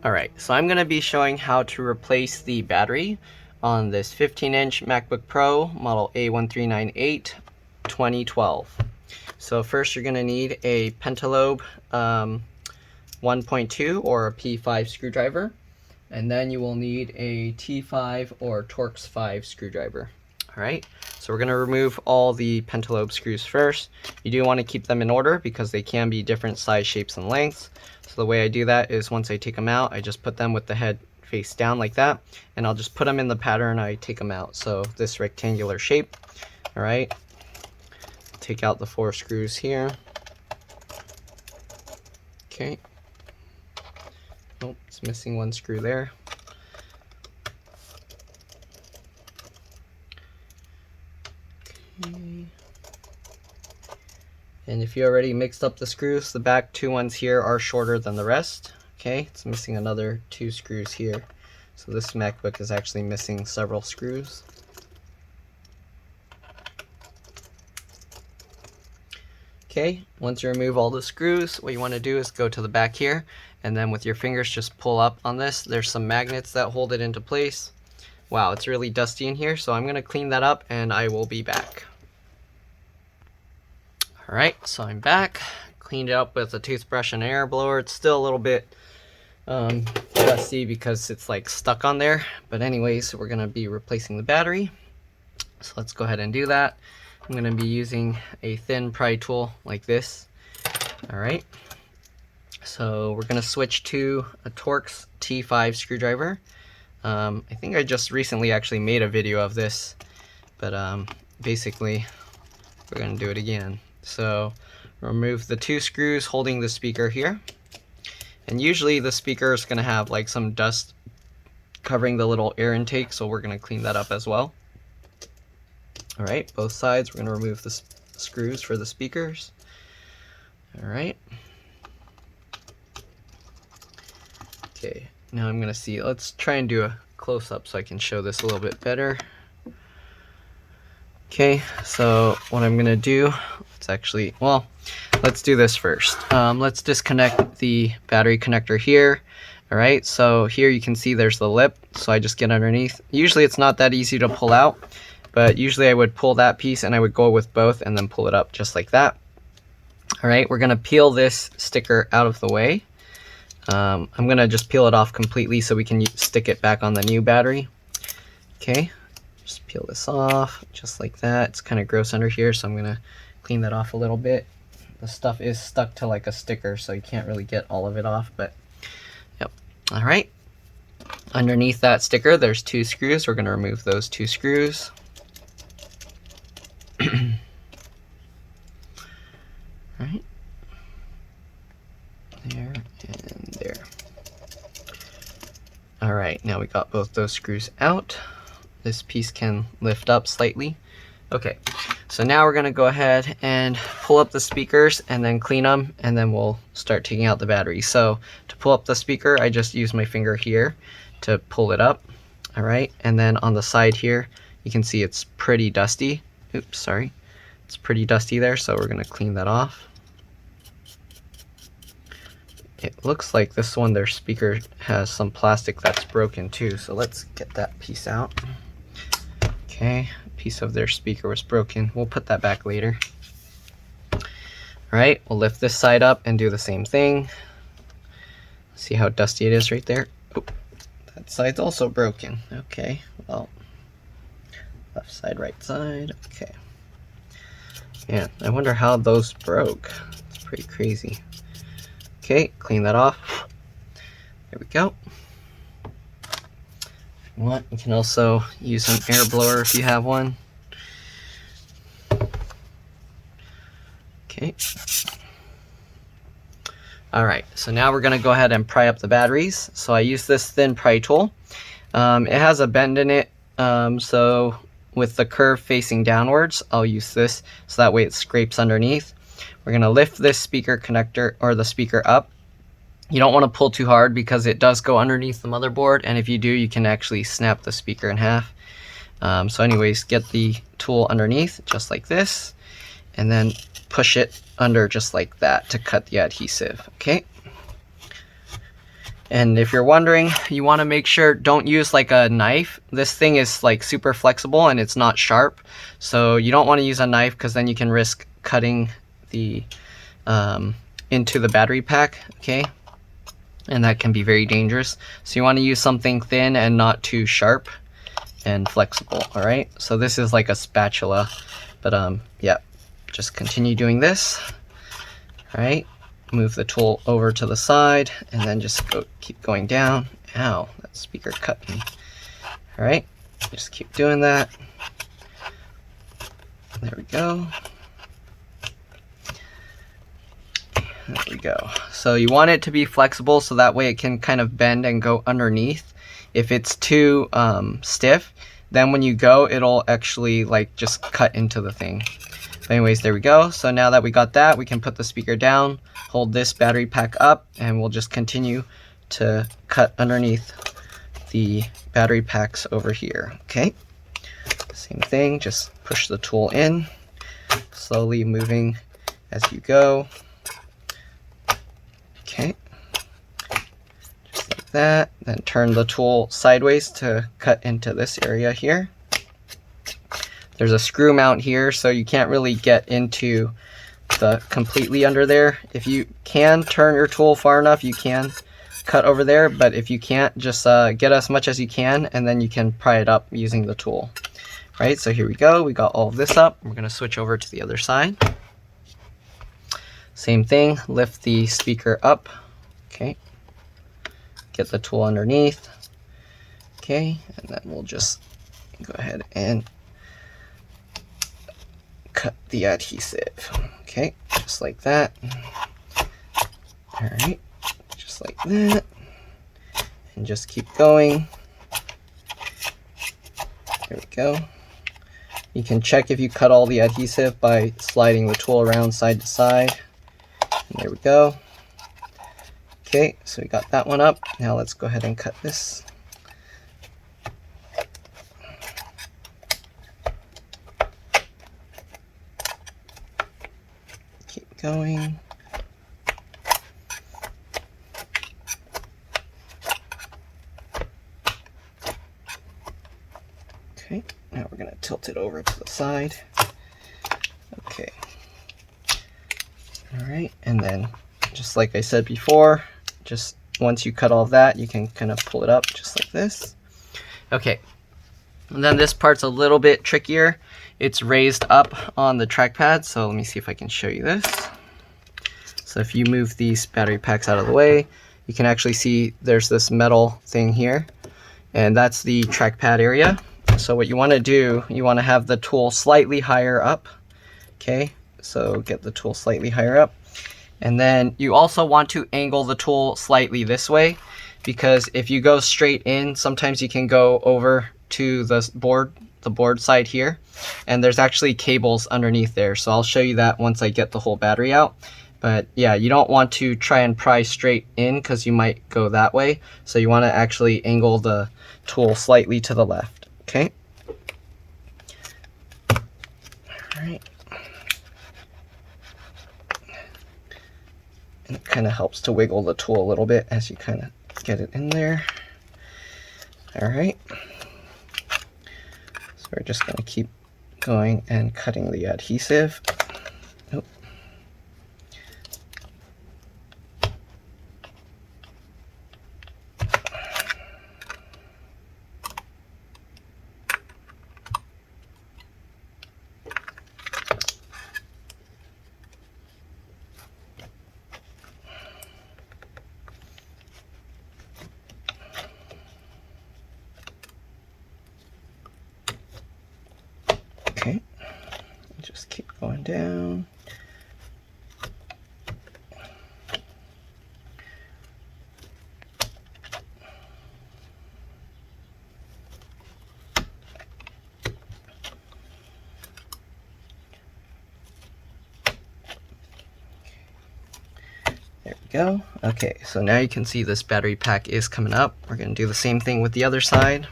Alright, so I'm going to be showing how to replace the battery on this 15-inch MacBook Pro model A1398 2012. So first you're going to need a pentalobe 1.2 or a P5 screwdriver, and then you will need a T5 or Torx 5 screwdriver. Alright, so we're going to remove all the pentalobe screws first. You do want to keep them in order because they can be different size, shapes, and lengths. So the way I do that is once I take them out, I just put them with the head face down like that, and I'll just put them in the pattern I take them out. So this rectangular shape. Alright, take out the 4 screws here. Okay. Oh, it's missing 1 screw there. Okay. And if you already mixed up the screws, the back 2 ones here are shorter than the rest. Okay, it's missing another 2 screws here. So this MacBook is actually missing several screws. Okay, once you remove all the screws, what you want to do is go to the back here, and then with your fingers just pull up on this. There's some magnets that hold it into place. Wow, it's really dusty in here, so I'm going to clean that up and I will be back. Alright, so I'm back. Cleaned it up with a toothbrush and an air blower. It's still a little bit dusty because it's like stuck on there. But anyways, we're going to be replacing the battery. So let's go ahead and do that. I'm going to be using a thin pry tool like this. Alright, so we're going to switch to a Torx T5 screwdriver. I think I just recently actually made a video of this, but basically we're going to do it again. So remove the 2 screws holding the speaker here, and usually the speaker is going to have like some dust covering the little air intake, so we're going to clean that up as well. Alright, both sides we're going to remove the screws for the speakers. Alright. Okay, now I'm going to see, let's try and do a close-up so I can show this a little bit better. Okay, so what I'm going to do, let's do this first. Let's disconnect the battery connector here. Alright, so here you can see there's the lip, so I just get underneath. Usually it's not that easy to pull out, but usually I would pull that piece and I would go with both and then pull it up just like that. Alright, we're going to peel this sticker out of the way. I'm going to just peel it off completely so we can stick it back on the new battery. Okay, just peel this off just like that. It's kind of gross under here, so I'm going to clean that off a little bit. The stuff is stuck to like a sticker, so you can't really get all of it off, but yep. Alright, underneath that sticker there's 2 screws. We're going to remove those 2 screws. Right there and there. Alright, now we got both those screws out. This piece can lift up slightly. Okay, so now we're going to go ahead and pull up the speakers and then clean them, and then we'll start taking out the battery. So to pull up the speaker, I just use my finger here to pull it up. Alright, and then on the side here, you can see it's pretty dusty. Oops, sorry. It's pretty dusty there, so we're going to clean that off. It looks like this one, their speaker has some plastic that's broken too, so let's get that piece out. Okay, a piece of their speaker was broken. We'll put that back later. Alright, we'll lift this side up and do the same thing. See how dusty it is right there? Oh, that side's also broken. Okay, well, left side, right side. Okay. Yeah, I wonder how those broke. It's pretty crazy. Okay, clean that off. There we go. If you want, you can also use an air blower if you have one. Okay. Alright, so now we're going to go ahead and pry up the batteries. So I use this thin pry tool. It has a bend in it, so with the curve facing downwards, I'll use this so that way it scrapes underneath. We're going to lift this speaker connector or the speaker up. You don't want to pull too hard because it does go underneath the motherboard, and if you do, you can actually snap the speaker in half. So anyways, get the tool underneath just like this, and then push it under just like that to cut the adhesive. Okay. And if you're wondering, you want to make sure, don't use like a knife. This thing is like super flexible and it's not sharp. So you don't want to use a knife because then you can risk cutting the into the battery pack, okay? And that can be very dangerous. So you want to use something thin and not too sharp and flexible, all right? So this is like a spatula, but yeah, just continue doing this, all right? Move the tool over to the side and then just keep going down. Ow, that speaker cut me. All right, just keep doing that. There we go. There we go. So you want it to be flexible so that way it can kind of bend and go underneath. If it's too stiff, then when you go, it'll actually like just cut into the thing. But anyways, there we go. So now that we got that, we can put the speaker down, hold this battery pack up, and we'll just continue to cut underneath the battery packs over here, okay? Same thing, just push the tool in, slowly moving as you go. Okay, just like that. Then turn the tool sideways to cut into this area here. There's a screw mount here, so you can't really get into the completely under there. If you can turn your tool far enough, you can cut over there, but if you can't, just get as much as you can, and then you can pry it up using the tool. Right, so here we go. We got all of this up. We're gonna switch over to the other side. Same thing, lift the speaker up, okay. Get the tool underneath, okay, and then we'll just go ahead and cut the adhesive, okay, just like that. All right, just like that, and just keep going. There we go. You can check if you cut all the adhesive by sliding the tool around side to side. And there we go. Okay, so we got that one up. Now let's go ahead and cut this. Keep going. Okay, now we're going to tilt it over to the side. Okay. All right, and then just like I said before, just once you cut all of that, you can kind of pull it up just like this. Okay, and then this part's a little bit trickier. It's raised up on the trackpad, so let me see if I can show you this. So if you move these battery packs out of the way, you can actually see there's this metal thing here, and that's the trackpad area. So what you want to do, you want to have the tool slightly higher up, okay? So get the tool slightly higher up. And then you also want to angle the tool slightly this way, because if you go straight in, sometimes you can go over to the board side here, and there's actually cables underneath there. So I'll show you that once I get the whole battery out. But yeah, you don't want to try and pry straight in because you might go that way. So you want to actually angle the tool slightly to the left, okay? All right. And it kind of helps to wiggle the tool a little bit as you kind of get it in there. All right. So we're just going to keep going and cutting the adhesive. Oh. Okay, just keep going down. There we go. Okay, so now you can see this battery pack is coming up. We're going to do the same thing with the other side.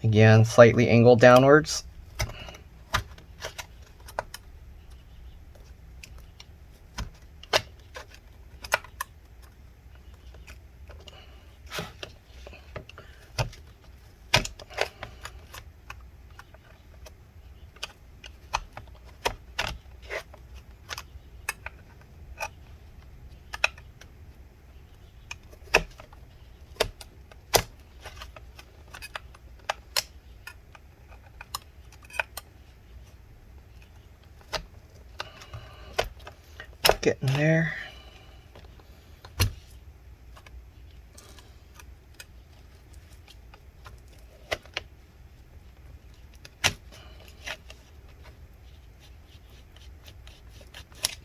Again, slightly angled downwards. get in there.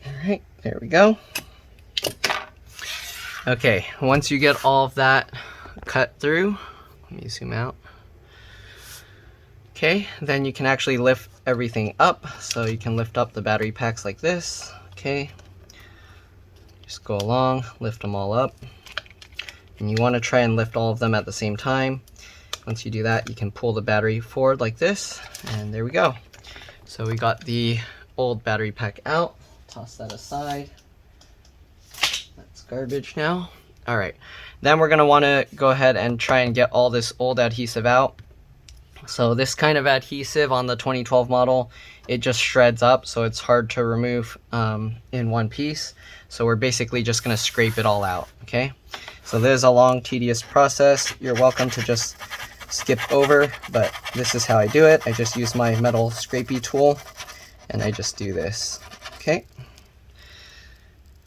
Alright, there we go. Okay, once you get all of that cut through, let me zoom out. Okay, then you can actually lift everything up. So you can lift up the battery packs like this. Okay, just go along, lift them all up. And you want to try and lift all of them at the same time. Once you do that, you can pull the battery forward like this, and there we go. So we got the old battery pack out. Toss that aside. That's garbage now. All right, then we're gonna want to go ahead and try and get all this old adhesive out. So this kind of adhesive on the 2012 model, it just shreds up, so it's hard to remove in one piece. So we're basically just gonna scrape it all out, okay? So this is a long, tedious process. You're welcome to just skip over, but this is how I do it. I just use my metal scrapey tool, and I just do this, okay?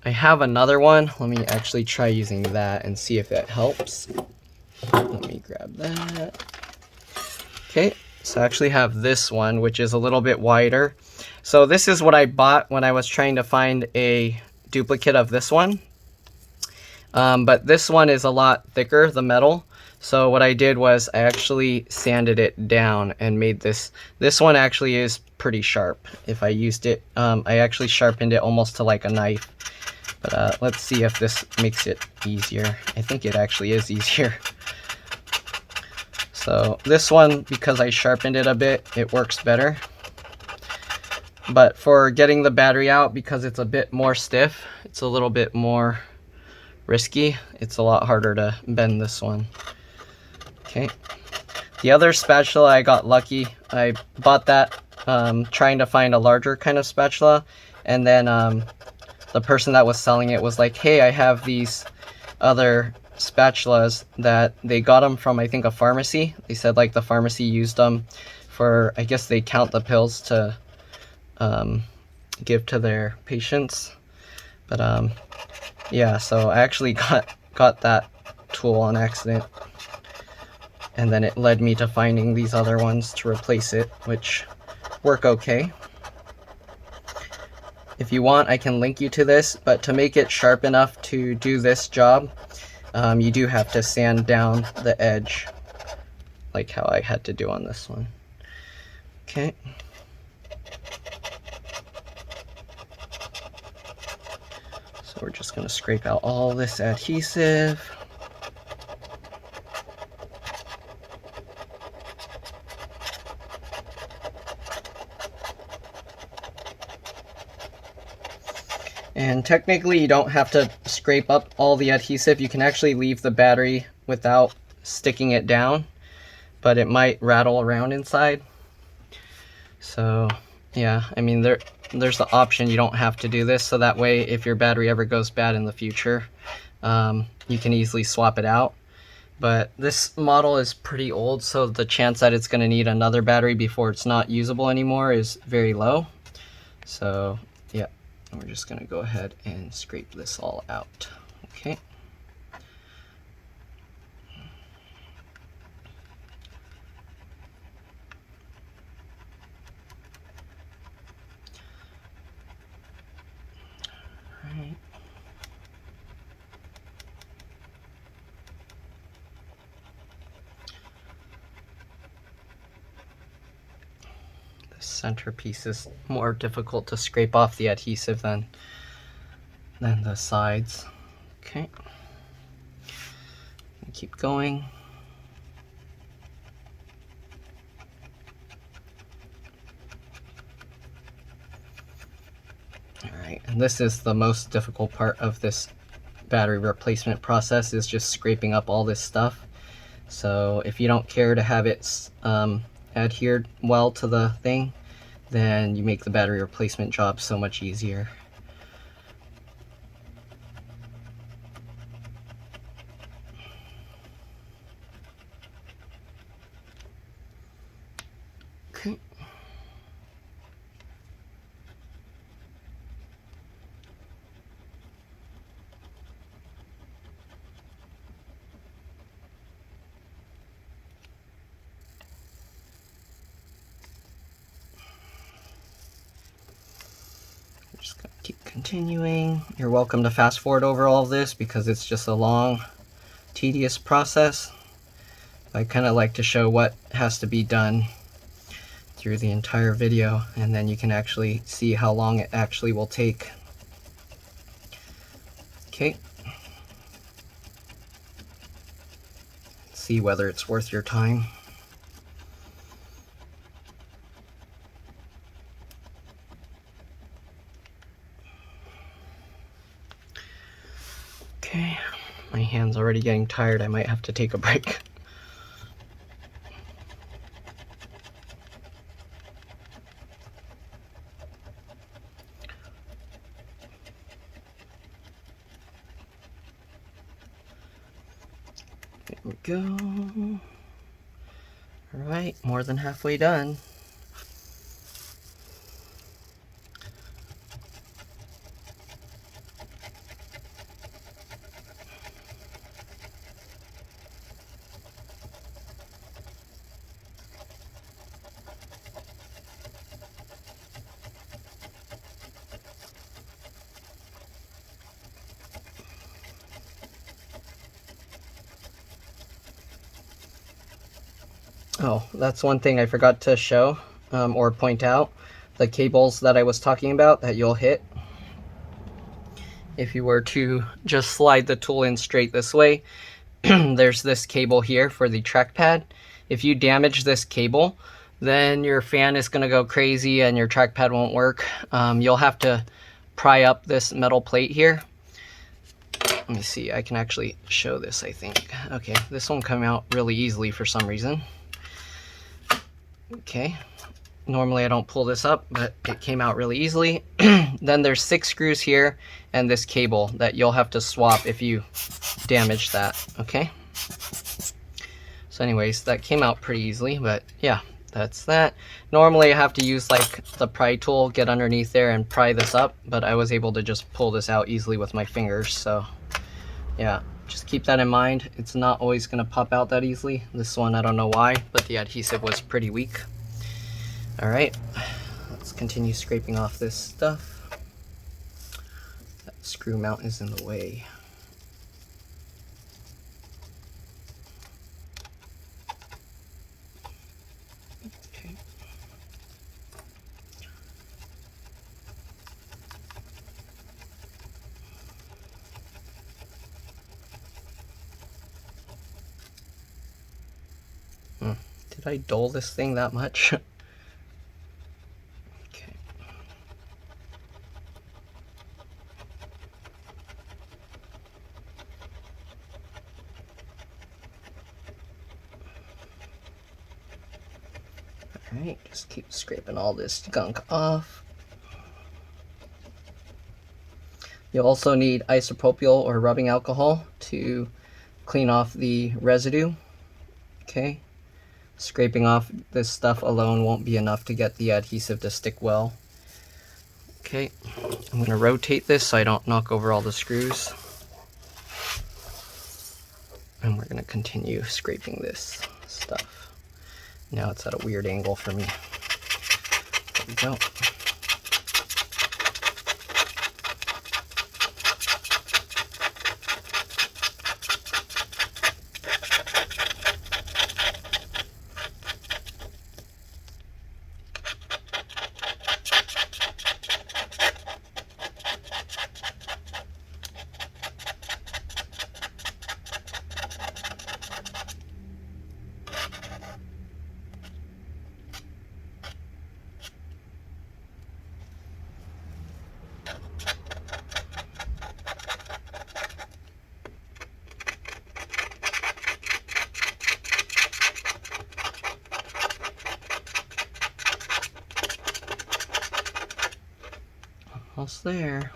I have another one. Let me actually try using that and see if that helps. Let me grab that. Okay, so I actually have this one, which is a little bit wider. So this is what I bought when I was trying to find a duplicate of this one. But this one is a lot thicker, the metal. So what I did was I actually sanded it down and made this. This one actually is pretty sharp. If I used it, I actually sharpened it almost to like a knife. But let's see if this makes it easier. I think it actually is easier. So this one, because I sharpened it a bit, it works better. But for getting the battery out, because it's a bit more stiff, it's a little bit more risky. It's a lot harder to bend this one. Okay. The other spatula, I got lucky. I bought that trying to find a larger kind of spatula, and then the person that was selling it was like, hey, I have these other spatulas that they got them from, I think, a pharmacy. They said like the pharmacy used them for, I guess they count the pills to give to their patients. But yeah, so I actually got that tool on accident, and then it led me to finding these other ones to replace it, which work okay. If you want, I can link you to this, but to make it sharp enough to do this job, you do have to sand down the edge, like how I had to do on this one. Okay. So we're just going to scrape out all this adhesive. And technically you don't have to scrape up all the adhesive. You can actually leave the battery without sticking it down, but it might rattle around inside. So yeah, I mean there's the option you don't have to do this, so that way if your battery ever goes bad in the future, you can easily swap it out. But this model is pretty old, so the chance that it's going to need another battery before it's not usable anymore is very low. So yeah. And we're just going to go ahead and scrape this all out. Okay. All right. The centerpiece is more difficult to scrape off the adhesive than the sides. Okay. Keep going. Alright, and this is the most difficult part of this battery replacement process, is just scraping up all this stuff. So if you don't care to have it adhered well to the thing, then you make the battery replacement job so much easier. Okay. just gonna keep continuing. You're welcome to fast forward over all of this because it's just a long, tedious process. I kind of like to show what has to be done through the entire video, and then you can actually see how long it actually will take. Okay. See whether it's worth your time. Okay, my hand's already getting tired. I might have to take a break. There we go. All right, more than halfway done. Oh, that's one thing I forgot to show or point out. The cables that I was talking about that you'll hit. If you were to just slide the tool in straight this way, there's this cable here for the trackpad. If you damage this cable, then your fan is going to go crazy and your trackpad won't work. You'll have to pry up this metal plate here. Let me see, I can actually show this, I think. Okay, this one came out really easily for some reason. Okay, normally I don't pull this up, but it came out really easily. Then there's 6 screws here and this cable that you'll have to swap if you damage that, okay? So anyways, that came out pretty easily, but yeah, that's that. Normally I have to use like the pry tool, get underneath there and pry this up, but I was able to just pull this out easily with my fingers, so yeah. Just keep that in mind. It's not always going to pop out that easily. This one, I don't know why, but the adhesive was pretty weak. All right, let's continue scraping off this stuff. That screw mount is in the way. Okay. Did I dull this thing that much? Okay. Alright, just keep scraping all this gunk off. You'll also need isopropyl or rubbing alcohol to clean off the residue. Okay. Scraping off this stuff alone won't be enough to get the adhesive to stick well. Okay, I'm going to rotate this so I don't knock over all the screws. And we're going to continue scraping this stuff. Now it's at a weird angle for me. There we go. Almost there.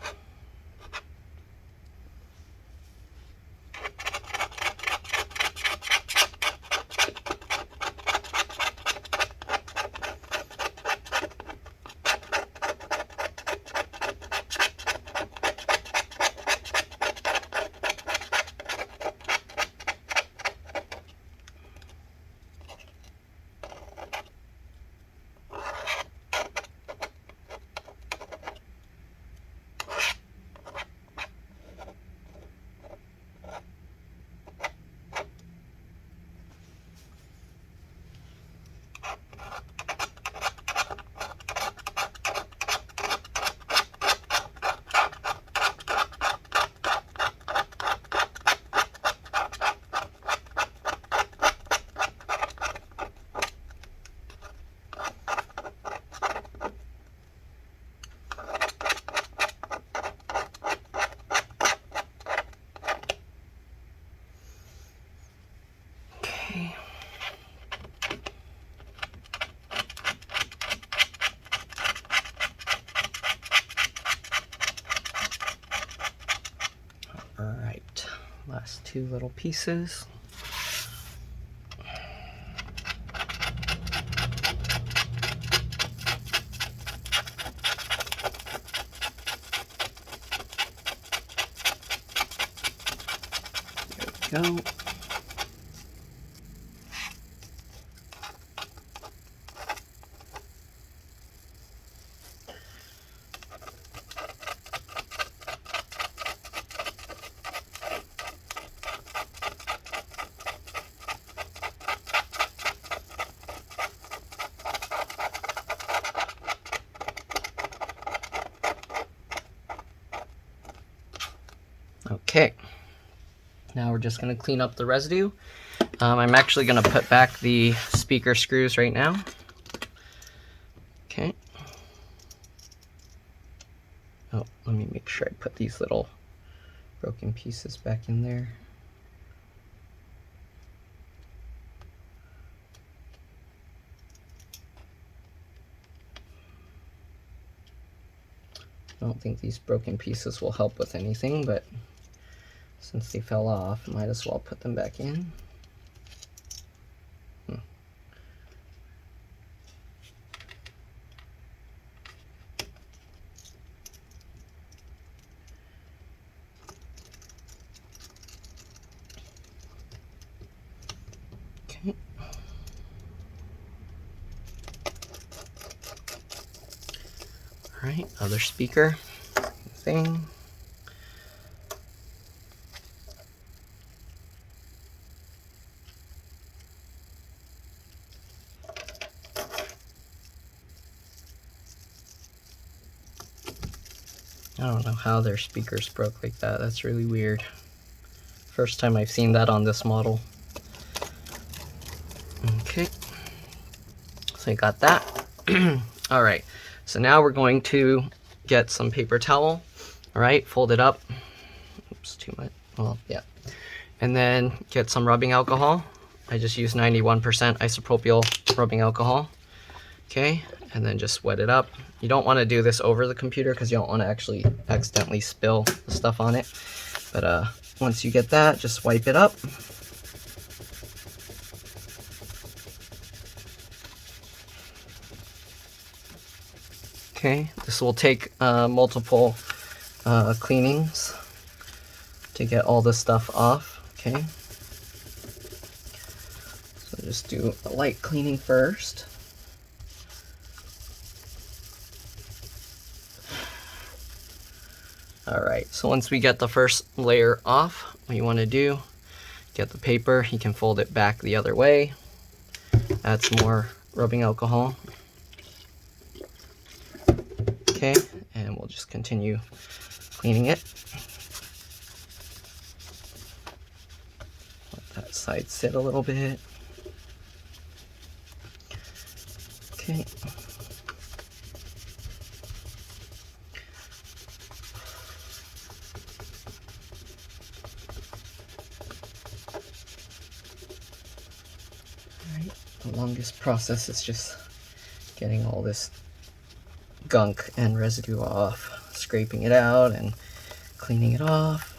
last two little pieces. There we go. Okay, now we're just going to clean up the residue. I'm actually going to put back the speaker screws right now. Okay. Oh, let me make sure I put these little broken pieces back in there. I don't think these broken pieces will help with anything, but since they fell off, might as well put them back in. Okay. All right, other speaker thing. I don't know how their speakers broke like that. That's really weird. First time I've seen that on this model. Okay, so I got that. All right, so now we're going to get some paper towel. All right, fold it up. Oops, too much. Well, yeah. And then get some rubbing alcohol. I just use 91% isopropyl rubbing alcohol. Okay, and then just wet it up. You don't want to do this over the computer because you don't want to actually accidentally spill the stuff on it. But once you get that, just wipe it up. Okay, this will take multiple cleanings to get all this stuff off. Okay, so just do a light cleaning first. Alright, so once we get the first layer off, what you want to do, get the paper, you can fold it back the other way, add some more rubbing alcohol. Okay, and we'll just continue cleaning it. Let that side sit a little bit. Okay. The longest process is just getting all this gunk and residue off, scraping it out and cleaning it off.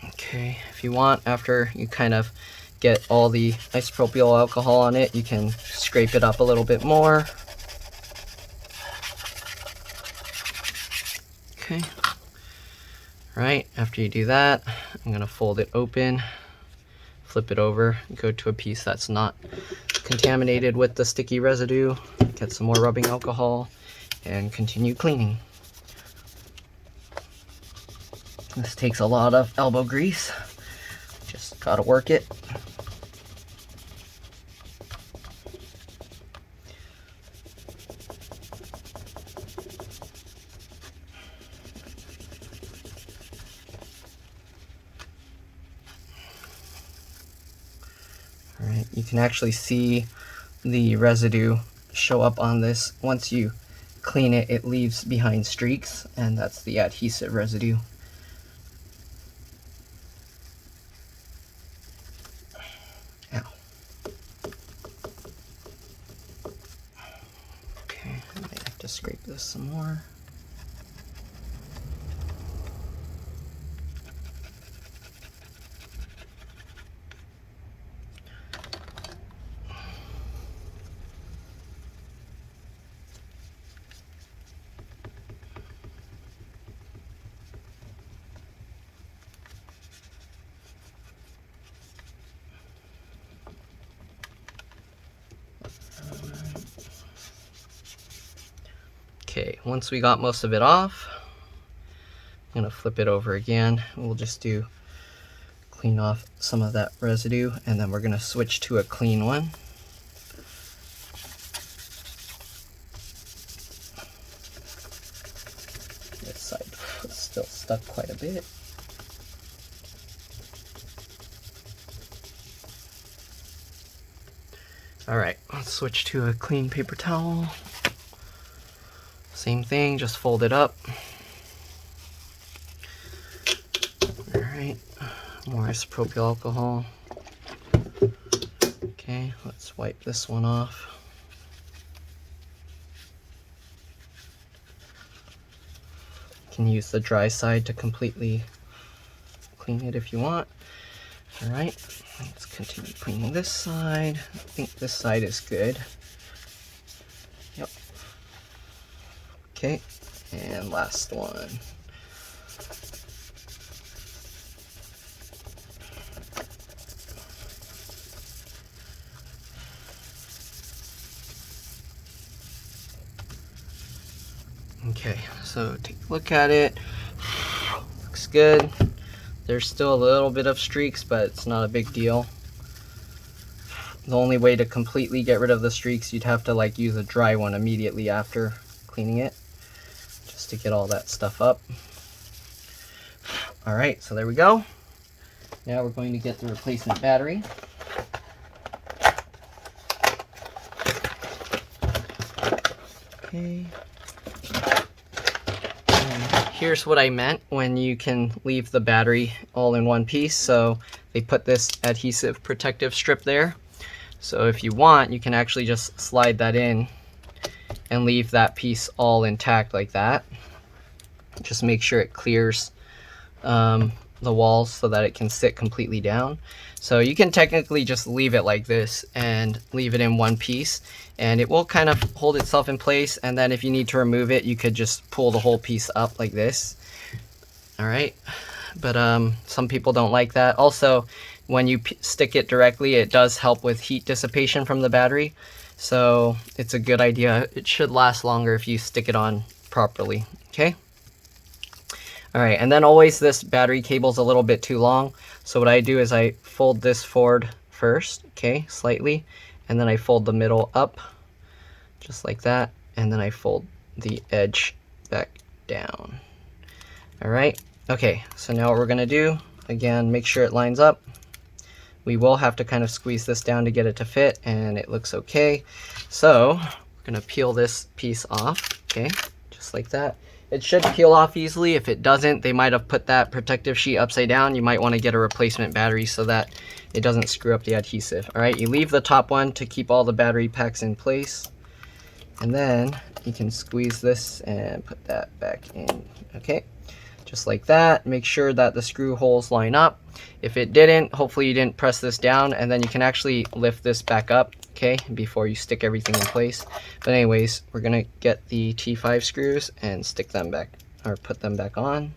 Okay, if you want, after you kind of get all the isopropyl alcohol on it, you can scrape it up a little bit more. Okay. Right, after you do that, I'm gonna fold it open, flip it over, go to a piece that's not contaminated with the sticky residue, get some more rubbing alcohol, and continue cleaning. This takes a lot of elbow grease, just gotta work it. Alright, you can actually see the residue show up on this. Once you clean it, it leaves behind streaks, and that's the adhesive residue. Ow. this some more. Okay, once we got most of it off, I'm gonna flip it over again. We'll just clean off some of that residue, and then we're gonna switch to a clean one. This side is still stuck quite a bit. All right, let's switch to a clean paper towel. Same thing, just fold it up. All right, more isopropyl alcohol. Okay, let's wipe this one off. You can use the dry side to completely clean it if you want. All right, let's continue cleaning this side. I think this side is good. Yep. Okay, and last one. Okay, so take a look at it. Looks good. There's still a little bit of streaks, but it's not a big deal. The only way to completely get rid of the streaks, you'd have to like use a dry one immediately after cleaning it, just to get all that stuff up. All right, so there we go. Now we're going to get the replacement battery. Okay. Here's what I meant when you can leave the battery all in one piece. So they put this adhesive protective strip there. So if you want, you can actually just slide that in and leave that piece all intact like that. Just make sure it clears the walls so that it can sit completely down. So you can technically just leave it like this and leave it in one piece, and it will kind of hold itself in place. And then if you need to remove it, you could just pull the whole piece up like this. All right, but some people don't like that. Also, when you stick it directly, it does help with heat dissipation from the battery. So it's a good idea. It should last longer if you stick it on properly, okay? All right, and then always this battery cable's a little bit too long. So what I do is I fold this forward first, okay, slightly, and then I fold the middle up, just like that, and then I fold the edge back down. All right, okay, so now what we're gonna do, again, make sure it lines up. We will have to kind of squeeze this down to get it to fit, and it looks okay. So we're gonna peel this piece off, okay, just like that. It should peel off easily. If it doesn't, they might have put that protective sheet upside down. You might want to get a replacement battery so that it doesn't screw up the adhesive. All right, you leave the top one to keep all the battery packs in place. And then you can squeeze this and put that back in, okay? Just like that. Make sure that the screw holes line up. If it didn't, hopefully you didn't press this down, and then you can actually lift this back up, okay, before you stick everything in place. But anyways, we're gonna get the T5 screws and stick them back, or put them back on,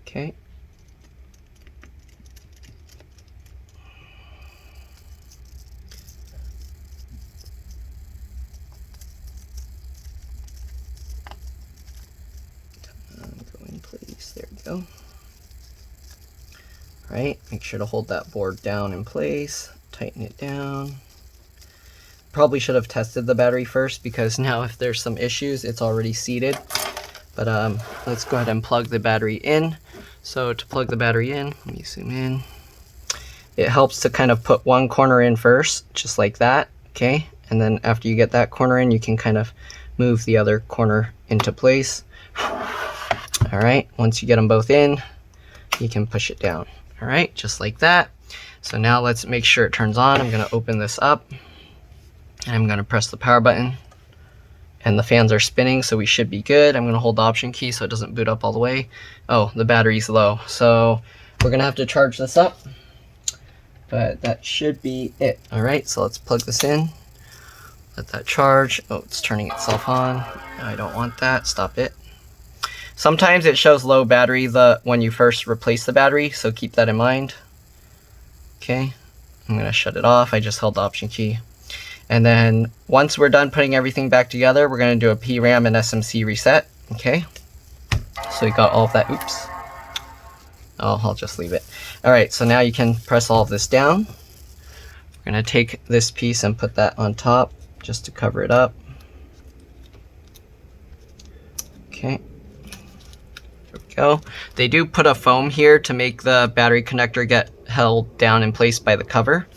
okay. Go in place, there we go. All right, make sure to hold that board down in place, tighten it down. Probably should have tested the battery first, because now if there's some issues, it's already seated. But let's go ahead and plug the battery in. So to plug the battery in, let me zoom in. It helps to kind of put one corner in first, just like that, okay? And then after you get that corner in, you can kind of move the other corner into place. All right, once you get them both in, you can push it down. All right, just like that. So now let's make sure it turns on. I'm gonna open this up, and I'm gonna press the power button. and the fans are spinning, so we should be good. I'm gonna hold the Option key so it doesn't boot up all the way. Oh, the battery's low, so we're gonna have to charge this up, but that should be it. All right, so let's plug this in, let that charge. Oh, it's turning itself on. I don't want that, stop it. Sometimes it shows low battery when you first replace the battery, so keep that in mind. Okay, I'm gonna shut it off. I just held the Option key. And then once we're done putting everything back together, we're gonna do a PRAM and SMC reset, okay? So we got all of that, oops. Oh, I'll just leave it. All right, so now you can press all of this down. We're gonna take this piece and put that on top just to cover it up. Okay. Go. They do put a foam here to make the battery connector get held down in place by the cover.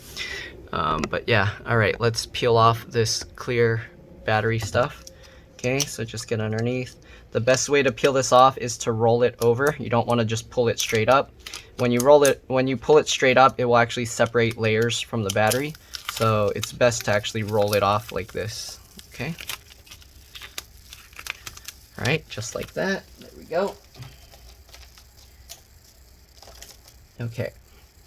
But yeah, all right, let's peel off this clear battery stuff. Okay, so just get underneath. The best way to peel this off is to roll it over. You don't want to just pull it straight up. When you pull it straight up, it will actually separate layers from the battery. So it's best to actually roll it off like this, okay? All right, just like that, there we go. Okay,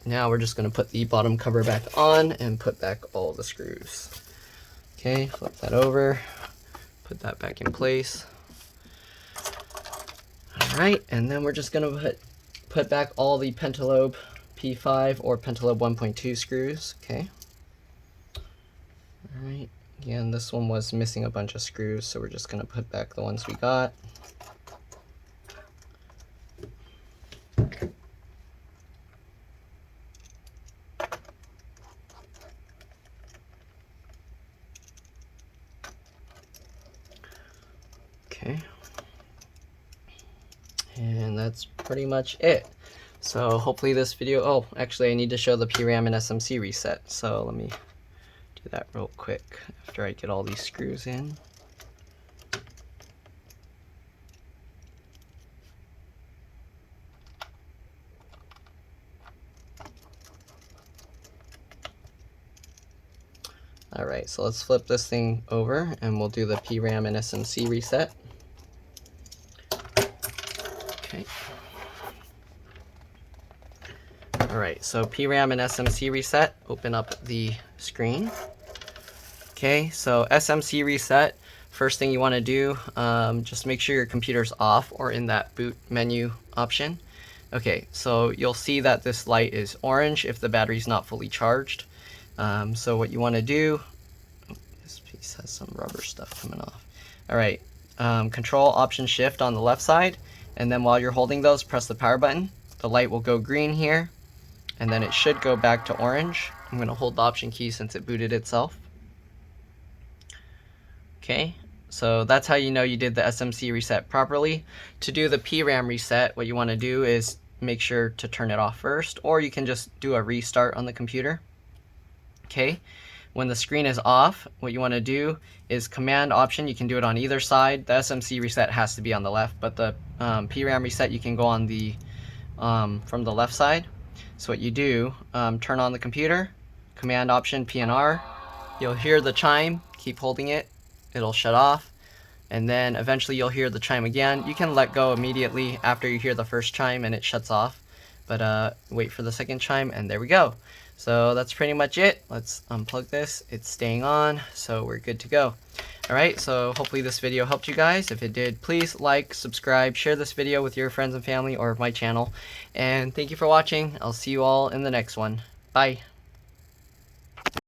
now we're just going to put the bottom cover back on and put back all the screws. Okay, flip that over, put that back in place. All right, and then we're just going to put back all the pentalobe P5 or pentalobe 1.2 screws. Okay. All right, again, this one was missing a bunch of screws, so we're just going to put back the ones we got. Okay, and that's pretty much it. So hopefully this video, oh, actually I need to show the PRAM and SMC reset. So let me do that real quick after I get all these screws in. All right, so let's flip this thing over and we'll do the PRAM and SMC reset. Okay. All right, so PRAM and SMC reset, open up the screen. Okay, so SMC reset, first thing you wanna do, just make sure your computer's off or in that boot menu option. Okay, so you'll see that this light is orange if the battery's not fully charged. So what you want to do, this piece has some rubber stuff coming off. All right, Control Option Shift on the left side, and then while you're holding those, press the power button. The light will go green here, and then it should go back to orange. I'm going to hold the Option key since it booted itself. Okay, so that's how you know you did the SMC reset properly. To do the PRAM reset, what you want to do is make sure to turn it off first, or you can just do a restart on the computer. Okay, when the screen is off, what you want to do is Command Option. You can do it on either side. The SMC reset has to be on the left, but the PRAM reset you can go on the from the left side. So what you do, turn on the computer, Command Option PNR. You'll hear the chime. Keep holding it. It'll shut off, and then eventually you'll hear the chime again. You can let go immediately after you hear the first chime and it shuts off, but wait for the second chime, and there we go. So that's pretty much it. Let's unplug this. It's staying on, so we're good to go. All right, so hopefully this video helped you guys. If it did, please like, subscribe, share this video with your friends and family or my channel. And thank you for watching. I'll see you all in the next one. Bye.